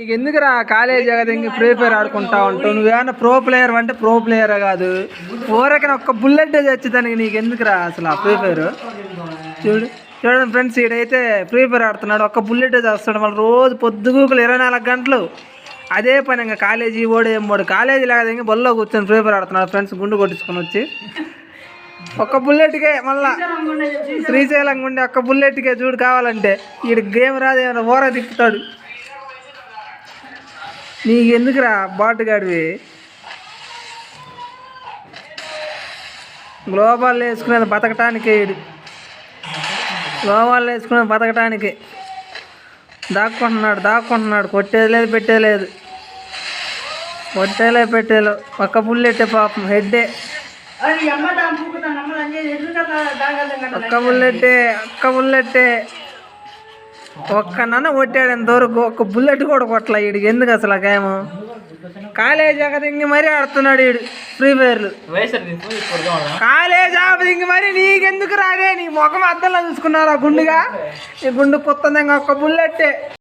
నీకు ఎందుకురా కాలేజ్ ఇంక ఫ్రీ ఫైర్ ఆడుకుంటా ఉంటావు? నువ్వేమన్నా ప్రో ప్లేయర్ అంటే ప్రో ప్లేయర్ కాదు. ఊరకైనా ఒక్క బుల్లెట్ వచ్చేదానికి నీకు ఎందుకురా అసలు ఆ ఫ్రీ ఫైర్? చూడండి ఫ్రెండ్స్, ఈడైతే ఫ్రీ ఫైర్ ఆడుతున్నాడు, ఒక్క బుల్లెట్ వస్తాడు. మళ్ళీ రోజు పొద్దుగూకులు 24 గంటలు అదే పని. ఇంకా కాలేజీ ఓడు కాలేజీ లేకపోతే ఇంకా బొల్లో కూర్చొని ఫ్రీ ఫైర్ ఆడుతున్నాడు ఫ్రెండ్స్, గుండు కొట్టించుకొని వచ్చి. ఒక్క బుల్లెట్కే మళ్ళా శ్రీశైలం ఉండే ఒక్క బుల్లెట్కే చూడు కావాలంటే. ఈడు గేమ్ రాదు, ఏమైనా ఓర తిప్పుతాడు. నీకు ఎందుకురా బాటుగాడివి? గ్లోబాల్ వేసుకునేది బతకటానికే, ఈడు గ్లోబాల్ వేసుకునేది బతకటానికి. దాక్కుంటున్నాడు, కొట్టేది లేదు, పెట్టేది లేదు, పెట్టేలో ఒక్క బుల్లెట్టే పాపం, హెడ్డే. ఒక్క బుల్లెట్టే ఒక్క నన్న కొట్టాడు ఇంతవరకు. ఒక్క బుల్లెట్ కూడా కొట్టలే వీడికి. ఎందుకు అసలు ఆ గేమ్? కాలేజ్ ఇంక మరీ ఆడుతున్నాడు వీడు ఫ్రీ ఫైర్లు. కాలేజ్ ఇంక మరి నీకెందుకు రాదే? నీ ముఖం అద్దంలో చూసుకున్నారా గుండుగా? ఈ గుండు కొత్త ఒక్క బుల్లెట్టే.